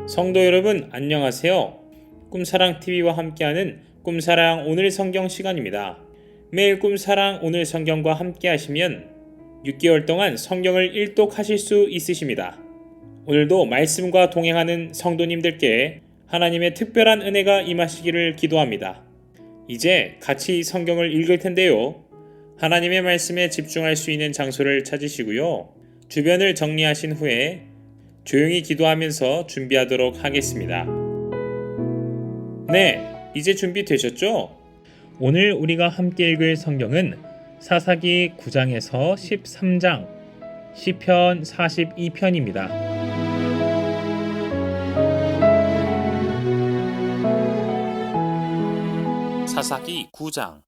성도 여러분 안녕하세요. 꿈사랑TV와 함께하는 꿈사랑 오늘 성경 시간입니다. 매일 꿈사랑 오늘 성경과 함께 하시면 6개월 동안 성경을 일독하실 수 있으십니다. 오늘도 말씀과 동행하는 성도님들께 하나님의 특별한 은혜가 임하시기를 기도합니다. 이제 같이 성경을 읽을 텐데요. 하나님의 말씀에 집중할 수 있는 장소를 찾으시고요. 주변을 정리하신 후에 조용히 기도하면서 준비하도록 하겠습니다. 네, 이제 준비되셨죠? 오늘 우리가 함께 읽을 성경은 사사기 9장에서 13장, 시편 42편입니다. 사사기 9장.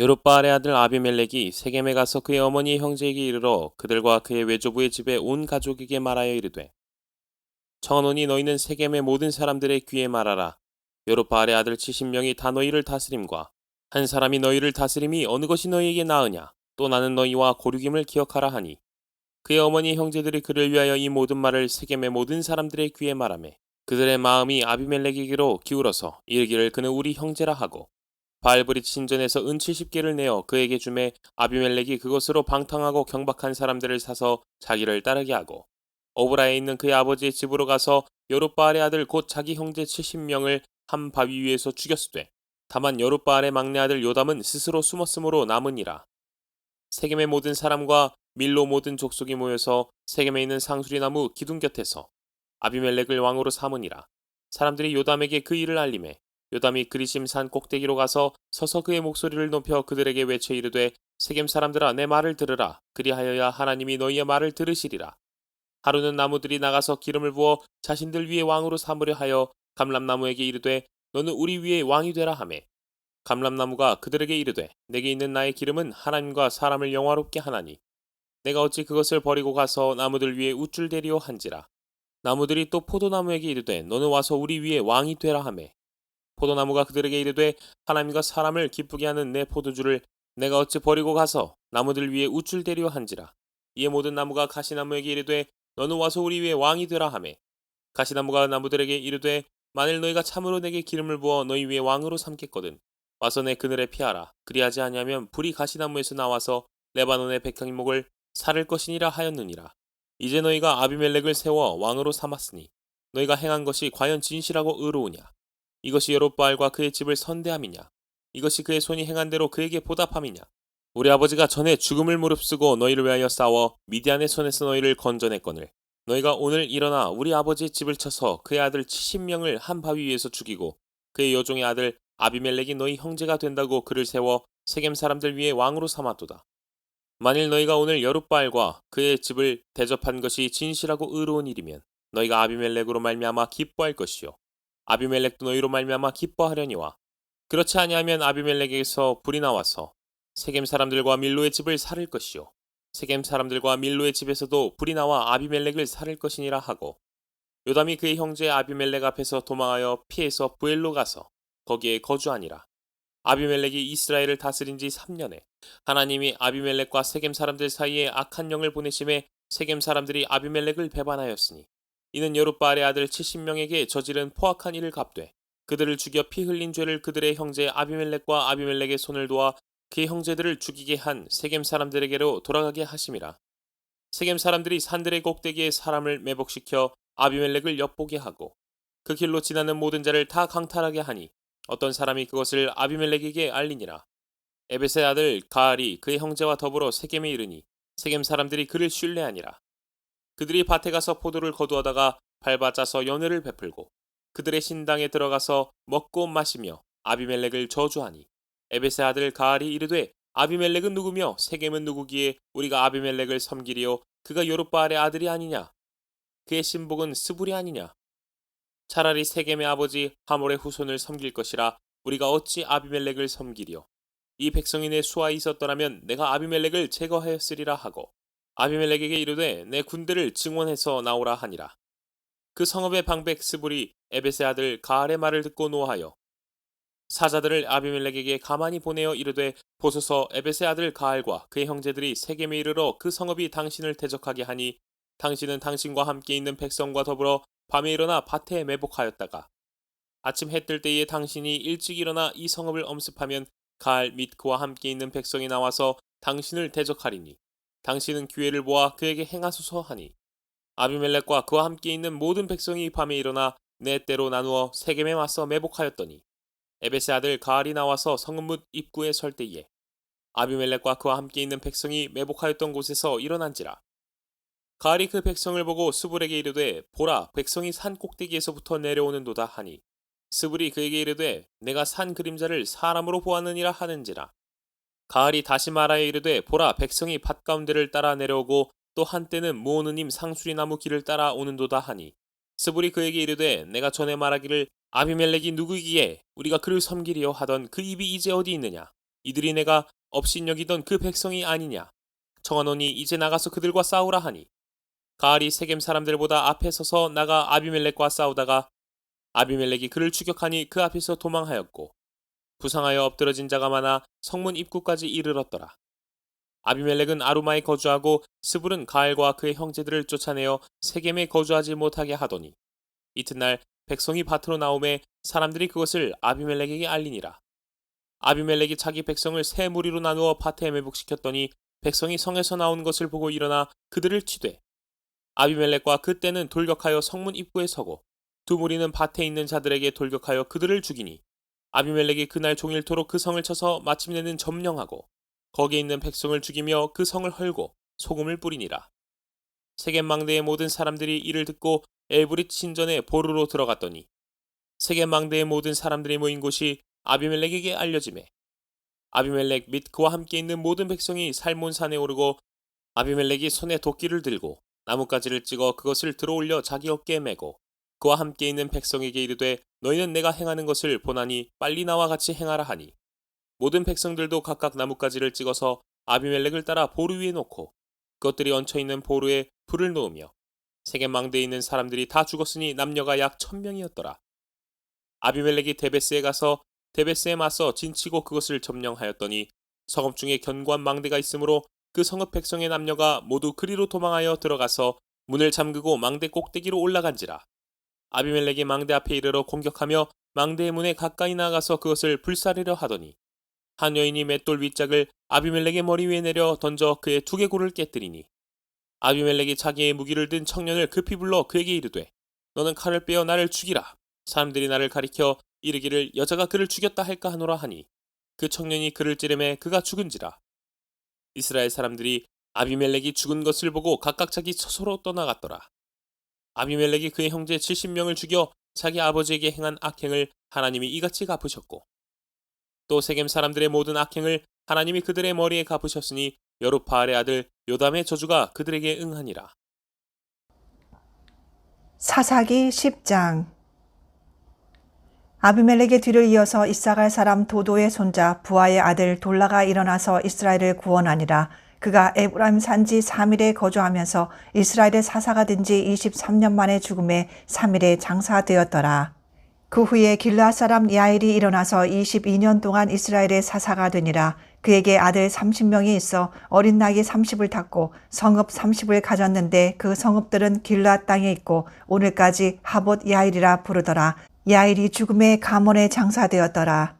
여룹바알의 아들 아비멜렉이 세겜에 가서 그의 어머니 형제에게 이르러 그들과 그의 외조부의 집에 온 가족에게 말하여 이르되, 청하노니 너희는 세겜의 모든 사람들의 귀에 말하라. 여룹바알의 아들 70명이 다 너희를 다스림과 한 사람이 너희를 다스림이 어느 것이 너희에게 나으냐. 또 나는 너희와 고륙임을 기억하라 하니, 그의 어머니 형제들이 그를 위하여 이 모든 말을 세겜의 모든 사람들의 귀에 말하매 그들의 마음이 아비멜렉에게로 기울어서 이르기를 그는 우리 형제라 하고, 바알브릿 신전에서 은 70개를 내어 그에게 주매 아비멜렉이 그것으로 방탕하고 경박한 사람들을 사서 자기를 따르게 하고, 오브라에 있는 그의 아버지의 집으로 가서 여룹바알의 아들 곧 자기 형제 70명을 한 바위 위에서 죽였으되, 다만 여룹바알의 막내 아들 요담은 스스로 숨었으므로 남으니라. 세겜의 모든 사람과 밀로 모든 족속이 모여서 세겜에 있는 상수리 나무 기둥 곁에서 아비멜렉을 왕으로 삼으니라. 사람들이 요담에게 그 일을 알림해 요담이 그리심 산 꼭대기로 가서 서서 그의 목소리를 높여 그들에게 외쳐 이르되, 세겜 사람들아 내 말을 들으라. 그리하여야 하나님이 너희의 말을 들으시리라. 하루는 나무들이 나가서 기름을 부어 자신들 위에 왕으로 삼으려 하여 감람나무에게 이르되, 너는 우리 위에 왕이 되라 하매, 감람나무가 그들에게 이르되, 내게 있는 나의 기름은 하나님과 사람을 영화롭게 하나니 내가 어찌 그것을 버리고 가서 나무들 위에 우쭐대리오 한지라. 나무들이 또 포도나무에게 이르되, 너는 와서 우리 위에 왕이 되라 하매, 포도나무가 그들에게 이르되, 하나님과 사람을 기쁘게 하는 내 포도주를 내가 어찌 버리고 가서 나무들 위에 우쭐대리오 한지라. 이에 모든 나무가 가시나무에게 이르되, 너는 와서 우리 위에 왕이 되라 하매, 가시나무가 나무들에게 이르되, 만일 너희가 참으로 내게 기름을 부어 너희 위에 왕으로 삼겠거든 와서 내 그늘에 피하라. 그리하지 아니하면 불이 가시나무에서 나와서 레바논의 백향목을 사를 것이니라 하였느니라. 이제 너희가 아비멜렉을 세워 왕으로 삼았으니 너희가 행한 것이 과연 진실하고 의로우냐. 이것이 여룹바알과 그의 집을 선대함이냐. 이것이 그의 손이 행한 대로 그에게 보답함이냐. 우리 아버지가 전에 죽음을 무릅쓰고 너희를 위하여 싸워 미디안의 손에서 너희를 건져냈거늘 너희가 오늘 일어나 우리 아버지의 집을 쳐서 그의 아들 70명을 한 바위 위에서 죽이고 그의 여종의 아들 아비멜렉이 너희 형제가 된다고 그를 세워 세겜 사람들 위에 왕으로 삼았도다. 만일 너희가 오늘 여룹바알과 그의 집을 대접한 것이 진실하고 의로운 일이면 너희가 아비멜렉으로 말미암아 기뻐할 것이요 아비멜렉도 너희로 말미암아 기뻐하려니와, 그렇지 아니하면 아비멜렉에게서 불이 나와서 세겜 사람들과 밀로의 집을 살을 것이요 세겜 사람들과 밀로의 집에서도 불이 나와 아비멜렉을 살을 것이니라 하고, 요담이 그의 형제 아비멜렉 앞에서 도망하여 피해서 부엘로 가서 거기에 거주하니라. 아비멜렉이 이스라엘을 다스린 지 3년에 하나님이 아비멜렉과 세겜 사람들 사이에 악한 영을 보내심에 세겜 사람들이 아비멜렉을 배반하였으니, 이는 여룹바알의 아들 70명에게 저지른 포악한 일을 갚되 그들을 죽여 피 흘린 죄를 그들의 형제 아비멜렉과 아비멜렉의 손을 도와 그의 형제들을 죽이게 한 세겜 사람들에게로 돌아가게 하심이라. 세겜 사람들이 산들의 꼭대기에 사람을 매복시켜 아비멜렉을 엿보게 하고 그 길로 지나는 모든 자를 다 강탈하게 하니 어떤 사람이 그것을 아비멜렉에게 알리니라. 에벳의 아들 가알이 그의 형제와 더불어 세겜에 이르니 세겜 사람들이 그를 신뢰하니라. 그들이 밭에 가서 포도를 거두어다가 밟아짜서 연회를 베풀고 그들의 신당에 들어가서 먹고 마시며 아비멜렉을 저주하니, 에벳의 아들 가알이 이르되, 아비멜렉은 누구며 세겜은 누구기에 우리가 아비멜렉을 섬기리요 그가 여룹바알의 아들이 아니냐. 그의 신복은 스불이 아니냐. 차라리 세겜의 아버지 하몰의 후손을 섬길 것이라 우리가 어찌 아비멜렉을 섬기리요. 이 백성이 내 수하에 있었더라면 내가 아비멜렉을 제거하였으리라 하고, 아비멜렉에게 이르되 내 군대를 증원해서 나오라 하니라. 그 성읍의 방백 스불이 에벳의 아들 가알의 말을 듣고 노하여 사자들을 아비멜렉에게 가만히 보내어 이르되, 보소서 에벳의 아들 가알과 그의 형제들이 세겜에 이르러 그 성읍이 당신을 대적하게 하니 당신은 당신과 함께 있는 백성과 더불어 밤에 일어나 밭에 매복하였다가 아침 해 뜰 때에 당신이 일찍 일어나 이 성읍을 엄습하면 가알 및 그와 함께 있는 백성이 나와서 당신을 대적하리니 당신은 기회를 보아 그에게 행하소서 하니 아비멜렉과 그와 함께 있는 모든 백성이 밤에 일어나 네 때로 나누어 세겜에 맞서 매복하였더니 에벳의 아들 가알이 나와서 성읍 문 입구에 설 때에 아비멜렉과 그와 함께 있는 백성이 매복하였던 곳에서 일어난지라. 가알이 그 백성을 보고 스불에게 이르되 보라 백성이 산 꼭대기에서부터 내려오는도다 하니 스불이 그에게 이르되 내가 산 그림자를 사람으로 보았느니라 하는지라. 가알이 다시 말하여 이르되 보라 백성이 밭 가운데를 따라 내려오고 또 한때는 모느님 상수리 나무 길을 따라 오는도다 하니 스불이 그에게 이르되 내가 전에 말하기를 아비멜렉이 누구이기에 우리가 그를 섬기리요 하던 그 입이 이제 어디 있느냐. 이들이 내가 업신여기던 그 백성이 아니냐. 청하노니 이제 나가서 그들과 싸우라 하니 가알이 세겜 사람들보다 앞에 서서 나가 아비멜렉과 싸우다가 아비멜렉이 그를 추격하니 그 앞에서 도망하였고 부상하여 엎드러진 자가 많아 성문 입구까지 이르렀더라. 아비멜렉은 아루마에 거주하고 스불은 가알과 그의 형제들을 쫓아내어 세겜에 거주하지 못하게 하더니 이튿날 백성이 밭으로 나오매 사람들이 그것을 아비멜렉에게 알리니라. 아비멜렉이 자기 백성을 세 무리로 나누어 밭에 매복시켰더니 백성이 성에서 나온 것을 보고 일어나 그들을 치되 아비멜렉과 그때는 돌격하여 성문 입구에 서고 두 무리는 밭에 있는 자들에게 돌격하여 그들을 죽이니 아비멜렉이 그날 종일토록 그 성을 쳐서 마침내는 점령하고 거기에 있는 백성을 죽이며 그 성을 헐고 소금을 뿌리니라. 세겜 망대의 모든 사람들이 이를 듣고 엘브릿 신전에 보루로 들어갔더니 세겜 망대의 모든 사람들이 모인 곳이 아비멜렉에게 알려지매 아비멜렉 및 그와 함께 있는 모든 백성이 살몬산에 오르고 아비멜렉이 손에 도끼를 들고 나뭇가지를 찍어 그것을 들어올려 자기 어깨에 메고 그와 함께 있는 백성에게 이르되 너희는 내가 행하는 것을 보나니 빨리 나와 같이 행하라 하니 모든 백성들도 각각 나뭇가지를 찍어서 아비멜렉을 따라 보루 위에 놓고 그것들이 얹혀있는 보루에 불을 놓으며 세겜 망대에 있는 사람들이 다 죽었으니 남녀가 약 1000명이었더라. 아비멜렉이 데베스에 가서 데베스에 맞서 진치고 그것을 점령하였더니 성읍 중에 견고한 망대가 있으므로 그 성읍 백성의 남녀가 모두 그리로 도망하여 들어가서 문을 잠그고 망대 꼭대기로 올라간지라. 아비멜렉이 망대 앞에 이르러 공격하며 망대의 문에 가까이 나가서 그것을 불사르려 하더니 한 여인이 맷돌 윗짝을 아비멜렉의 머리 위에 내려 던져 그의 두개골을 깨뜨리니 아비멜렉이 자기의 무기를 든 청년을 급히 불러 그에게 이르되 너는 칼을 빼어 나를 죽이라. 사람들이 나를 가리켜 이르기를 여자가 그를 죽였다 할까 하노라 하니 그 청년이 그를 찌르매 그가 죽은지라. 이스라엘 사람들이 아비멜렉이 죽은 것을 보고 각각 자기 처소로 떠나갔더라. 아비멜렉이 그의 형제 70명을 죽여 자기 아버지에게 행한 악행을 하나님이 이같이 갚으셨고 또 세겜 사람들의 모든 악행을 하나님이 그들의 머리에 갚으셨으니 여룹바알의 아들 요담의 저주가 그들에게 응하니라. 사사기 10장. 아비멜렉의 뒤를 이어서 이사갈 사람 도도의 손자 부하의 아들 돌라가 일어나서 이스라엘을 구원하니라. 그가 에브라임 산지 3일에 거주하면서 이스라엘의 사사가 된 지 23년 만에 죽음에 3일에 장사되었더라. 그 후에 길르앗 사람 야일이 일어나서 22년 동안 이스라엘의 사사가 되니라. 그에게 아들 30명이 있어 어린 나이 30을 탔고 성읍 30을 가졌는데 그 성읍들은 길르앗 땅에 있고 오늘까지 하봇 야일이라 부르더라. 야일이 죽음의 가문에 장사되었더라.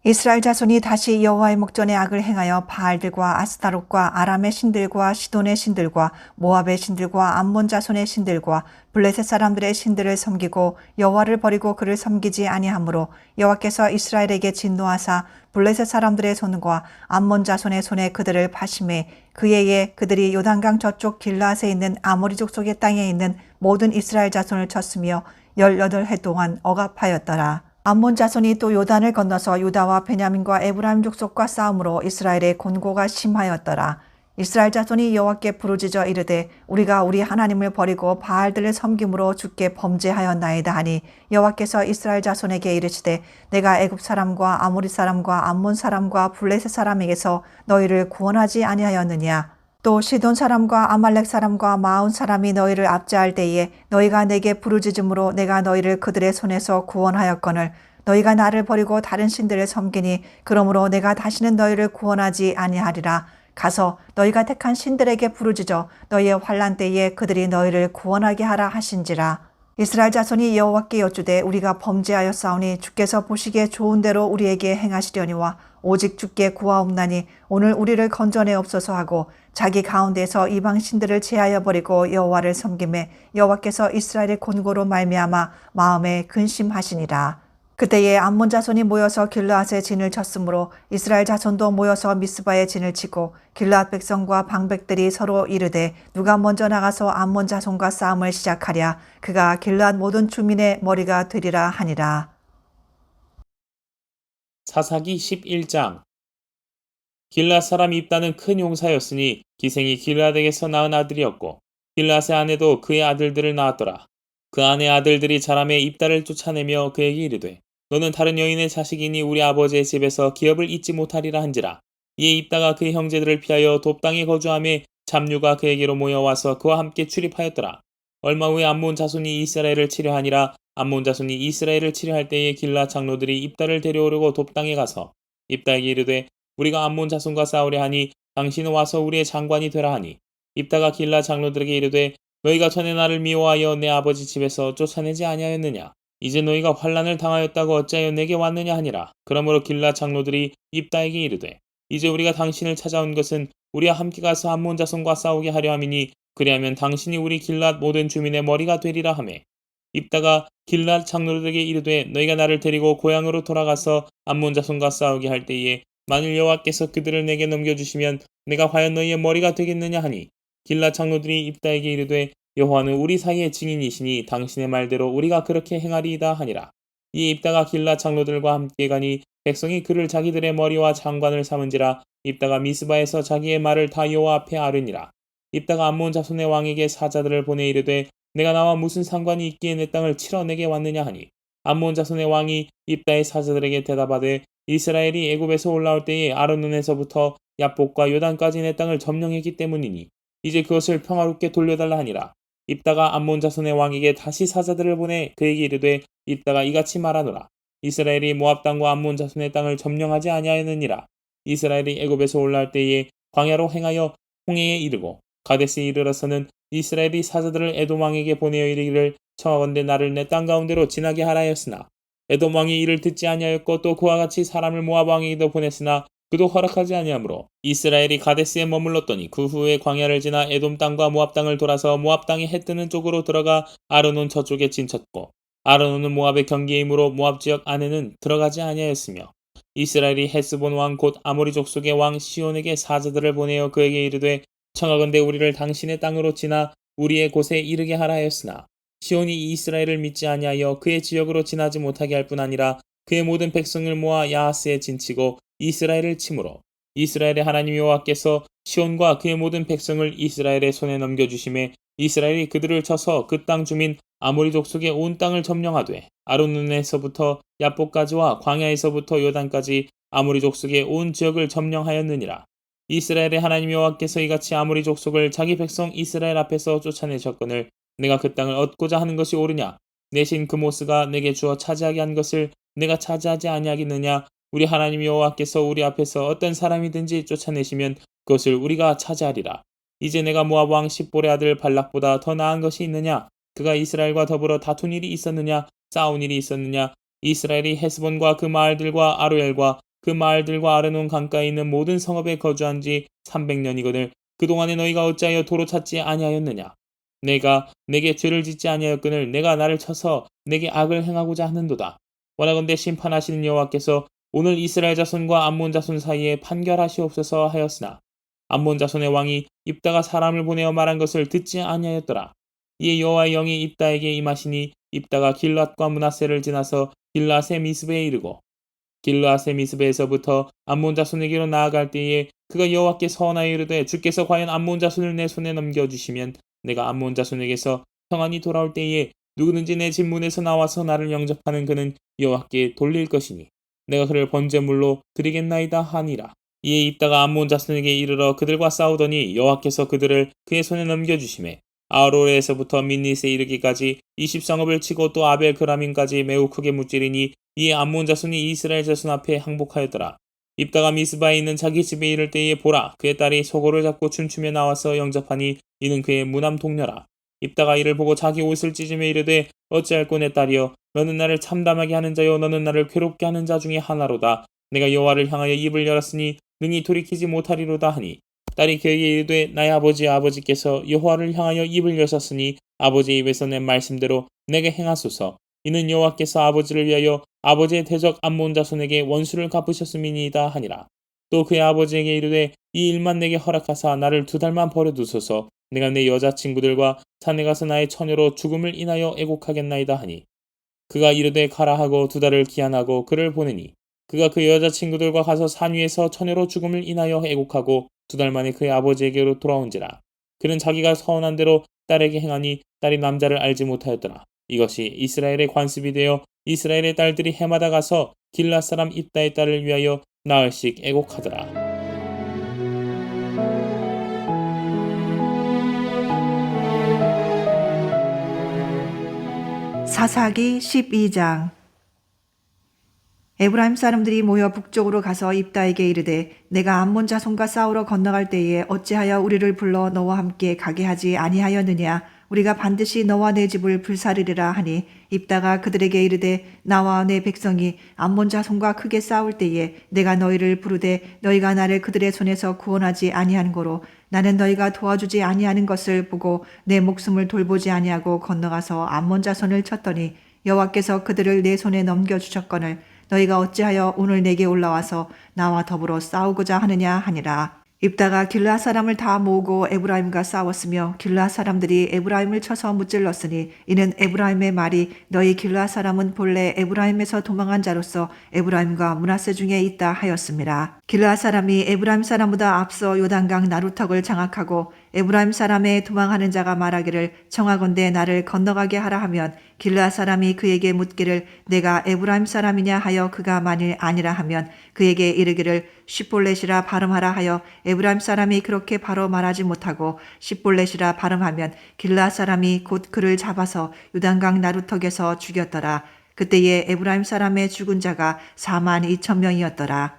이스라엘 자손이 다시 여호와의 목전에 악을 행하여 바알들과 아스타롯과 아람의 신들과 시돈의 신들과 모압의 신들과 암몬 자손의 신들과 블레셋 사람들의 신들을 섬기고 여호와를 버리고 그를 섬기지 아니하므로 여호와께서 이스라엘에게 진노하사 블레셋 사람들의 손과 암몬 자손의 손에 그들을 파심해 그해에 그들이 요단강 저쪽 길르앗에 있는 아모리 족속의 땅에 있는 모든 이스라엘 자손을 쳤으며 18해 동안 억압하였더라. 암몬 자손이 또 요단을 건너서 유다와 베냐민과 에브라임 족속과 싸움으로 이스라엘의 곤고가 심하였더라. 이스라엘 자손이 여호와께 부르짖어 이르되 우리가 우리 하나님을 버리고 바알들을 섬김으로 주께 범죄하였나이다 하니 여호와께서 이스라엘 자손에게 이르시되 내가 애굽 사람과 아모리 사람과 암몬 사람과 블레셋 사람에게서 너희를 구원하지 아니하였느냐. 또 시돈 사람과 아말렉 사람과 마온 사람이 너희를 압제할 때에 너희가 내게 부르짖음으로 내가 너희를 그들의 손에서 구원하였거늘 너희가 나를 버리고 다른 신들을 섬기니 그러므로 내가 다시는 너희를 구원하지 아니하리라. 가서 너희가 택한 신들에게 부르짖어 너희의 환난 때에 그들이 너희를 구원하게 하라 하신지라. 이스라엘 자손이 여호와께 여쭈되 우리가 범죄하였사오니 주께서 보시기에 좋은 대로 우리에게 행하시려니와 오직 주께 구하옵나니 오늘 우리를 건져내옵소서 하고 자기 가운데서 이방 신들을 제하여 버리고 여호와를 섬김에 여호와께서 이스라엘의 곤고로 말미암아 마음에 근심하시니라. 그때에 암몬 자손이 모여서 길르앗에 진을 쳤으므로 이스라엘 자손도 모여서 미스바에 진을 치고 길르앗 백성과 방백들이 서로 이르되 누가 먼저 나가서 암몬 자손과 싸움을 시작하랴. 그가 길르앗 모든 주민의 머리가 되리라 하니라. 사사기 11장. 길르앗 사람 입다는 큰 용사였으니 기생이 길르앗에게서 낳은 아들이었고 길르앗의 아내도 그의 아들들을 낳았더라. 그 아내 아들들이 자라매 입다를 쫓아내며 그에게 이르되 너는 다른 여인의 자식이니 우리 아버지의 집에서 기업을 잊지 못하리라 한지라. 이에 입다가 그의 형제들을 피하여 돕당에 거주하며 잡류가 그에게로 모여와서 그와 함께 출입하였더라. 얼마 후에 암몬 자손이 이스라엘을 치려하니라. 암몬 자손이 이스라엘을 치려할 때에 길르앗 장로들이 입다를 데려오려고 돕당에 가서 입다에게 이르되 우리가 암몬 자손과 싸우려 하니 당신은 와서 우리의 장관이 되라 하니 입다가 길르앗 장로들에게 이르되 너희가 전에 나를 미워하여 내 아버지 집에서 쫓아내지 아니하였느냐. 이제 너희가 환난을 당하였다고 어찌하여 내게 왔느냐 하니라. 그러므로 길르앗 장로들이 입다에게 이르되 이제 우리가 당신을 찾아온 것은 우리와 함께 가서 암몬 자손과 싸우게 하려 함이니 그리하면 당신이 우리 길르앗 모든 주민의 머리가 되리라 하매 입다가 길르앗 장로들에게 이르되 너희가 나를 데리고 고향으로 돌아가서 암몬 자손과 싸우게 할 때에 만일 여호와께서 그들을 내게 넘겨주시면 내가 과연 너희의 머리가 되겠느냐 하니 길르앗 장로들이 입다에게 이르되 여호와는 우리 사이의 증인이시니 당신의 말대로 우리가 그렇게 행하리이다 하니라. 이에 입다가 길르앗 장로들과 함께 가니 백성이 그를 자기들의 머리와 장관을 삼은지라. 입다가 미스바에서 자기의 말을 다 여호와 앞에 아뢰니라. 입다가 암몬 자손의 왕에게 사자들을 보내 이르되 내가 나와 무슨 상관이 있기에 내 땅을 치러 내게 왔느냐 하니 암몬 자손의 왕이 입다의 사자들에게 대답하되 이스라엘이 애굽에서 올라올 때에 아르논에서부터 야복과 요단까지 내 땅을 점령했기 때문이니 이제 그것을 평화롭게 돌려달라 하니라. 입다가 암몬 자손의 왕에게 다시 사자들을 보내 그에게 이르되 입다가 이같이 말하노라. 이스라엘이 모압 땅과 암몬 자손의 땅을 점령하지 아니하였느니라. 이스라엘이 애굽에서 올라올 때에 광야로 행하여 홍해에 이르고 가데스에 이르러서는 이스라엘이 사자들을 에돔 왕에게 보내어 이르기를 청하건대 나를 내 땅 가운데로 지나게 하라 하였으나 에돔 왕이 이를 듣지 아니하였고 또 그와 같이 사람을 모압 왕에게도 보냈으나 그도 허락하지 아니하므로 이스라엘이 가데스에 머물렀더니 그 후에 광야를 지나 에돔 땅과 모압 땅을 돌아서 모압 땅의 해 뜨는 쪽으로 들어가 아르논 저쪽에 진쳤고 아르논은 모압의 경계이므로 모압 지역 안에는 들어가지 아니하였으며 이스라엘이 헤스본 왕 곧 아모리 족속의 왕 시온에게 사자들을 보내어 그에게 이르되 청하건대 우리를 당신의 땅으로 지나 우리의 곳에 이르게 하라 하였으나 시온이 이스라엘을 믿지 아니하여 그의 지역으로 지나지 못하게 할 뿐 아니라 그의 모든 백성을 모아 야하스에 진치고 이스라엘을 치므로 이스라엘의 하나님 여호와께서 시온과 그의 모든 백성을 이스라엘의 손에 넘겨주심에 이스라엘이 그들을 쳐서 그 땅 주민 아모리 족속의 온 땅을 점령하되 아르논에서부터 야복까지와 광야에서부터 요단까지 아모리 족속의 온 지역을 점령하였느니라. 이스라엘의 하나님 여호와께서 이같이 아모리 족속을 자기 백성 이스라엘 앞에서 쫓아내셨거늘 내가 그 땅을 얻고자 하는 것이 옳으냐. 내 신 그모스가 내게 주어 차지하게 한 것을 내가 차지하지 아니하겠느냐. 우리 하나님 여호와께서 우리 앞에서 어떤 사람이든지 쫓아내시면 그것을 우리가 차지하리라. 이제 내가 모압 왕 십볼의 아들 발락보다 더 나은 것이 있느냐. 그가 이스라엘과 더불어 다툰 일이 있었느냐. 싸운 일이 있었느냐. 이스라엘이 헤스본과 그 마을들과 아로엘과 그 마을들과 아르논 강가에 있는 모든 성읍에 거주한 지 300년이거늘 그동안에 너희가 어찌하여 도로 찾지 아니하였느냐. 내가 내게 죄를 짓지 아니하였거늘 내가 나를 쳐서 내게 악을 행하고자 하는도다. 원하건대 심판하시는 여호와께서 오늘 이스라엘 자손과 암몬 자손 사이에 판결하시옵소서 하였으나 암몬 자손의 왕이 입다가 사람을 보내어 말한 것을 듣지 아니하였더라. 이에 여호와의 영이 입다에게 임하시니 입다가 길르앗과 므낫세를 지나서 길르앗의 미스베에 이르고 길르앗의 미스베에서부터 암몬 자손에게로 나아갈 때에 그가 여호와께 서원하여 이르되 주께서 과연 암몬 자손을 내 손에 넘겨주시면 내가 암몬 자손에게서 평안히 돌아올 때에 누구든지 내 집 문에서 나와서 나를 영접하는 그는 여호와께 돌릴 것이니 내가 그를 번제물로 드리겠나이다 하니라. 이에 입다가 암몬 자손에게 이르러 그들과 싸우더니 여호와께서 그들을 그의 손에 넘겨주시매 아로엘에서부터 민닛에 이르기까지 20성읍을 치고 또 아벨 그라민까지 매우 크게 무찌르니 이에 암몬 자손이 이스라엘 자손 앞에 항복하였더라. 입다가 미스바에 있는 자기 집에 이를 때에 보라 그의 딸이 소고를 잡고 춤추며 나와서 영접하니 이는 그의 무남 동료라. 입다가 이를 보고 자기 옷을 찢으며 이르되 어찌할꼬 내 딸이여 너는 나를 참담하게 하는 자요 너는 나를 괴롭게 하는 자 중에 하나로다. 내가 여호와를 향하여 입을 열었으니 능히 돌이키지 못하리로다 하니 딸이 그에게 이르되 나의 아버지께서 여호와를 향하여 입을 여셨으니 아버지 입에서 낸 말씀대로 내게 행하소서. 이는 여호와께서 아버지를 위하여 아버지의 대적 암몬 자손에게 원수를 갚으셨음이니이다 하니라. 또 그의 아버지에게 이르되 이 일만 내게 허락하사 나를 2달만 버려두소서. 내가 내 여자친구들과 산에 가서 나의 처녀로 죽음을 인하여 애곡하겠나이다 하니 그가 이르되 가라 하고 2달을 기한하고 그를 보내니 그가 그 여자친구들과 가서 산 위에서 처녀로 죽음을 인하여 애곡하고 2달 만에 그의 아버지에게로 돌아온지라. 그는 자기가 서원한 대로 딸에게 행하니 딸이 남자를 알지 못하였더라. 이것이 이스라엘의 관습이 되어 이스라엘의 딸들이 해마다 가서 길앗 사람 입다의 딸을 위하여 나흘씩 애곡하더라. 사사기 12장. 에브라임 사람들이 모여 북쪽으로 가서 입다에게 이르되 내가 암몬 자손과 싸우러 건너갈 때에 어찌하여 우리를 불러 너와 함께 가게 하지 아니하였느냐. 우리가 반드시 너와 내 집을 불사르리라 하니 입다가 그들에게 이르되 나와 내 백성이 암몬 자손과 크게 싸울 때에 내가 너희를 부르되 너희가 나를 그들의 손에서 구원하지 아니하는 고로 나는 너희가 도와주지 아니하는 것을 보고 내 목숨을 돌보지 아니하고 건너가서 암몬 자손을 쳤더니 여호와께서 그들을 내 손에 넘겨주셨거늘 너희가 어찌하여 오늘 내게 올라와서 나와 더불어 싸우고자 하느냐 하니라. 입다가 길르앗 사람을 다 모으고 에브라임과 싸웠으며 길르앗 사람들이 에브라임을 쳐서 무찔렀으니 이는 에브라임의 말이 너희 길르앗 사람은 본래 에브라임에서 도망한 자로서 에브라임과 므낫세 중에 있다 하였습니다. 길르앗 사람이 에브라임 사람보다 앞서 요단강 나루턱을 장악하고 에브라임 사람의 도망하는 자가 말하기를 청하건대 나를 건너가게 하라 하면 길르앗 사람이 그에게 묻기를 내가 에브라임 사람이냐 하여 그가 만일 아니라 하면 그에게 이르기를 시볼렛이라 발음하라 하여 에브라임 사람이 그렇게 바로 말하지 못하고 시볼렛이라 발음하면 길르앗 사람이 곧 그를 잡아서 요단강 나루턱에서 죽였더라. 그때에 에브라임 사람의 죽은 자가 42,000명이었더라.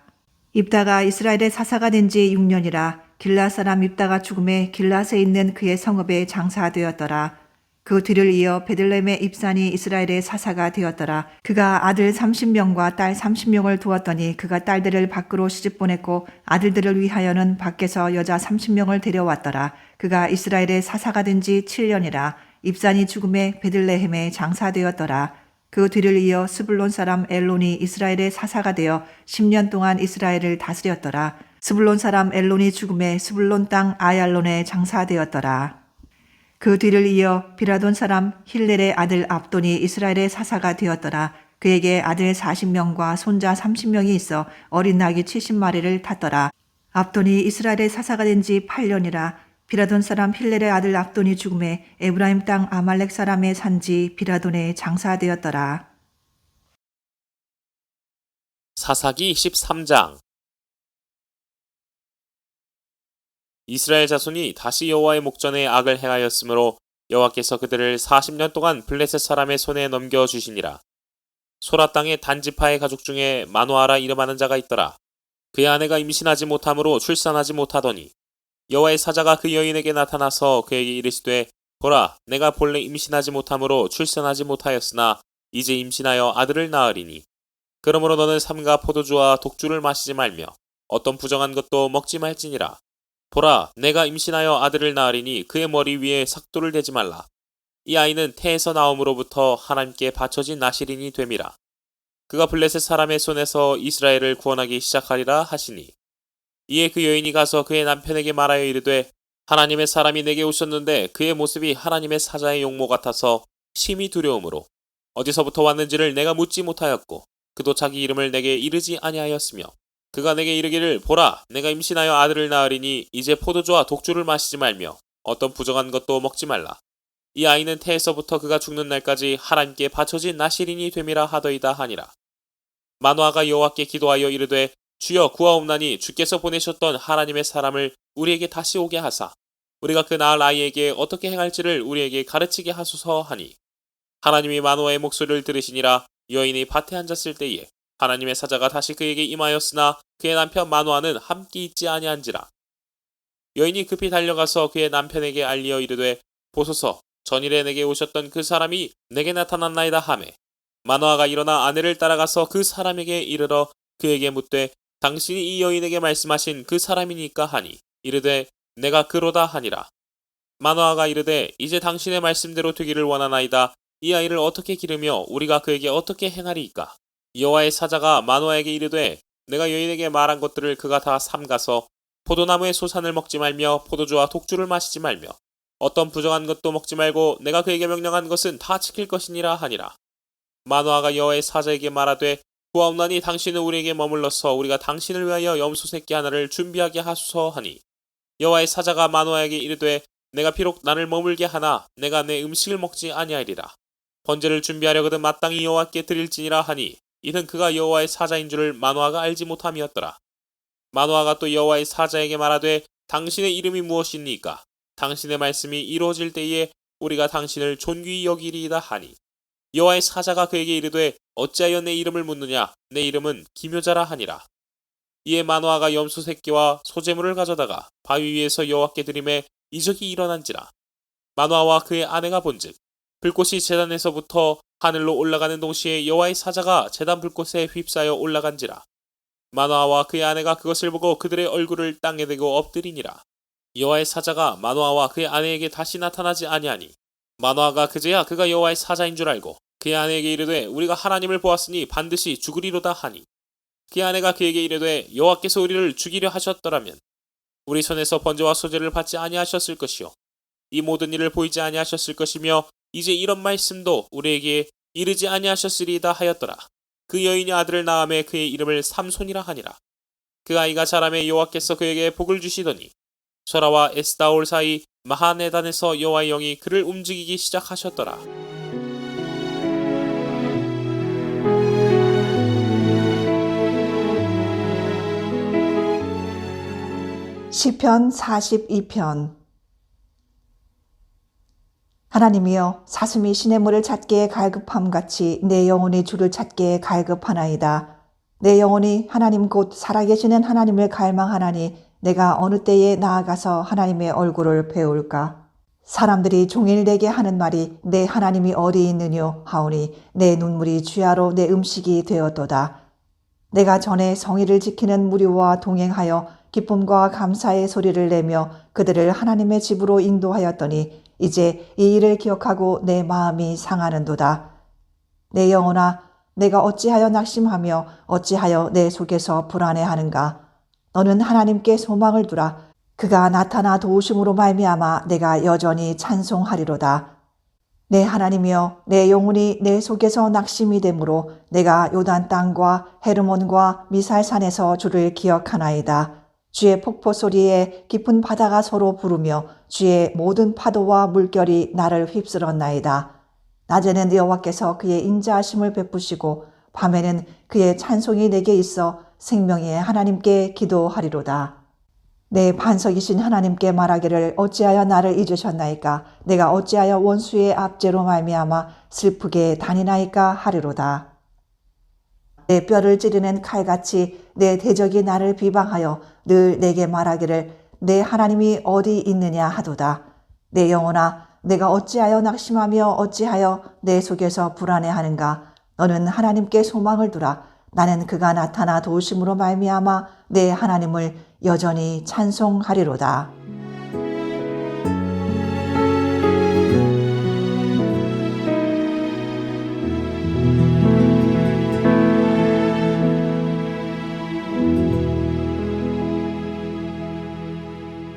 입다가 이스라엘의 사사가 된 지 6년이라 길르앗 사람 입다가 죽음에 길르앗에 있는 그의 성읍에 장사되었더라. 그 뒤를 이어 베들레헴의 입산이 이스라엘의 사사가 되었더라. 그가 아들 30명과 딸 30명을 두었더니 그가 딸들을 밖으로 시집 보냈고 아들들을 위하여는 밖에서 여자 30명을 데려왔더라. 그가 이스라엘의 사사가 된 지 7년이라 입산이 죽음에 베들레헴에 장사되었더라. 그 뒤를 이어 스불론 사람 엘론이 이스라엘의 사사가 되어 10년 동안 이스라엘을 다스렸더라. 스불론 사람 엘론이 죽음에 스불론 땅 아얄론에 장사되었더라. 그 뒤를 이어 비라돈 사람 힐렐의 아들 압돈이 이스라엘의 사사가 되었더라. 그에게 아들 40명과 손자 30명이 있어 어린 나귀 70마리를 탔더라. 압돈이 이스라엘의 사사가 된 지 8년이라 비라돈 사람 힐렐의 아들 압돈이 죽음에 에브라임 땅 아말렉 사람의 산지 비라돈에 장사되었더라. 사사기 13장. 이스라엘 자손이 다시 여호와의 목전에 악을 행하였으므로 여호와께서 그들을 40년 동안 블레셋 사람의 손에 넘겨주시니라. 소라 땅의 단지파의 가족 중에 마노아라 이름하는 자가 있더라. 그의 아내가 임신하지 못함으로 출산하지 못하더니 여호와의 사자가 그 여인에게 나타나서 그에게 이르시되 보라 내가 본래 임신하지 못함으로 출산하지 못하였으나 이제 임신하여 아들을 낳으리니 그러므로 너는 삼가 포도주와 독주를 마시지 말며 어떤 부정한 것도 먹지 말지니라. 보라 내가 임신하여 아들을 낳으리니 그의 머리 위에 삭도를 대지 말라. 이 아이는 태에서 나옴으로부터 하나님께 바쳐진 나실인이 됨이라. 그가 블레셋 사람의 손에서 이스라엘을 구원하기 시작하리라 하시니 이에 그 여인이 가서 그의 남편에게 말하여 이르되 하나님의 사람이 내게 오셨는데 그의 모습이 하나님의 사자의 용모 같아서 심히 두려움으로 어디서부터 왔는지를 내가 묻지 못하였고 그도 자기 이름을 내게 이르지 아니하였으며 그가 내게 이르기를 보라 내가 임신하여 아들을 낳으리니 이제 포도주와 독주를 마시지 말며 어떤 부정한 것도 먹지 말라. 이 아이는 태에서부터 그가 죽는 날까지 하나님께 바쳐진 나실인이 됨이라 하더이다 하니라. 마노아가 여호와께 기도하여 이르되 주여 구하옵나니 주께서 보내셨던 하나님의 사람을 우리에게 다시 오게 하사 우리가 그 낳을 아이에게 어떻게 행할지를 우리에게 가르치게 하소서 하니 하나님이 마노아의 목소리를 들으시니라. 여인이 밭에 앉았을 때에 하나님의 사자가 다시 그에게 임하였으나 그의 남편 마노아는 함께 있지 아니한지라. 여인이 급히 달려가서 그의 남편에게 알리어 이르되 보소서 전일에 내게 오셨던 그 사람이 내게 나타났나이다 하매 마노아가 일어나 아내를 따라가서 그 사람에게 이르러 그에게 묻되 당신이 이 여인에게 말씀하신 그 사람이니까 하니 이르되 내가 그로다 하니라. 마노아가 이르되 이제 당신의 말씀대로 되기를 원하나이다. 이 아이를 어떻게 기르며 우리가 그에게 어떻게 행하리이까. 여호와의 사자가 마노아에게 이르되 내가 여인에게 말한 것들을 그가 다 삼가서 포도나무의 소산을 먹지 말며 포도주와 독주를 마시지 말며 어떤 부정한 것도 먹지 말고 내가 그에게 명령한 것은 다 지킬 것이니라 하니라. 마노아가 여호와의 사자에게 말하되 구하옵나니 당신은 우리에게 머물러서 우리가 당신을 위하여 염소 새끼 하나를 준비하게 하소서 하니 여호와의 사자가 마노아에게 이르되 내가 비록 나를 머물게 하나 내가 내 음식을 먹지 아니하리라. 번제를 준비하려거든 마땅히 여호와께 드릴지니라 하니 이는 그가 여호와의 사자인 줄을 마노아가 알지 못함이었더라. 마노아가 또 여호와의 사자에게 말하되 당신의 이름이 무엇입니까? 당신의 말씀이 이루어질 때에 우리가 당신을 존귀히 여기리이다 하니 여호와의 사자가 그에게 이르되 어찌하여 내 이름을 묻느냐? 내 이름은 기묘자라 하니라. 이에 마노아가 염소 새끼와 소재물을 가져다가 바위 위에서 여호와께 드리매 이적이 일어난지라. 마노아와 그의 아내가 본즉 불꽃이 제단에서부터 하늘로 올라가는 동시에 여호와의 사자가 제단 불꽃에 휩싸여 올라간지라. 마노아와 그의 아내가 그것을 보고 그들의 얼굴을 땅에 대고 엎드리니라. 여호와의 사자가 마노아와 그의 아내에게 다시 나타나지 아니하니 마노아가 그제야 그가 여호와의 사자인 줄 알고 그의 아내에게 이르되 우리가 하나님을 보았으니 반드시 죽으리로다 하니 그의 아내가 그에게 이르되 여호와께서 우리를 죽이려 하셨더라면 우리 손에서 번제와 소제를 받지 아니하셨을 것이요 이 모든 일을 보이지 아니하셨을 것이며 이제 이런 말씀도 우리에게 이르지 아니하셨으리이다 하였더라. 그 여인이 아들을 낳음에 그의 이름을 삼손이라 하니라. 그 아이가 자라매 여호와께서 그에게 복을 주시더니 소라와 에스다올 사이 마하네단에서 여호와의 영이 그를 움직이기 시작하셨더라. 시편 42편. 하나님이여 사슴이 시냇물을 찾기에 갈급함같이 내 영혼이 주를 찾기에 갈급하나이다. 내 영혼이 하나님 곧 살아계시는 하나님을 갈망하나니 내가 어느 때에 나아가서 하나님의 얼굴을 배울까. 사람들이 종일 내게 하는 말이 내 하나님이 어디 있느뇨 하오니 내 눈물이 주야로 내 음식이 되었도다. 내가 전에 성의를 지키는 무리와 동행하여 기쁨과 감사의 소리를 내며 그들을 하나님의 집으로 인도하였더니 이제 이 일을 기억하고 내 마음이 상하는도다. 내 영혼아, 내가 어찌하여 낙심하며 어찌하여 내 속에서 불안해하는가. 너는 하나님께 소망을 두라. 그가 나타나 도우심으로 말미암아 내가 여전히 찬송하리로다. 내 하나님이여, 내 영혼이 내 속에서 낙심이 되므로 내가 요단 땅과 헤르몬과 미살산에서 주를 기억하나이다. 주의 폭포 소리에 깊은 바다가 서로 부르며 주의 모든 파도와 물결이 나를 휩쓸었나이다. 낮에는 여호와께서 그의 인자하심을 베푸시고 밤에는 그의 찬송이 내게 있어 생명의 하나님께 기도하리로다. 내 반석이신 하나님께 말하기를 어찌하여 나를 잊으셨나이까. 내가 어찌하여 원수의 압제로 말미암아 슬프게 다니나이까 하리로다. 내 뼈를 찌르는 칼같이 내 대적이 나를 비방하여 늘 내게 말하기를 내 하나님이 어디 있느냐 하도다. 내 영혼아, 내가 어찌하여 낙심하며 어찌하여 내 속에서 불안해하는가. 너는 하나님께 소망을 두라. 나는 그가 나타나 도우심으로 말미암아 내 하나님을 여전히 찬송하리로다.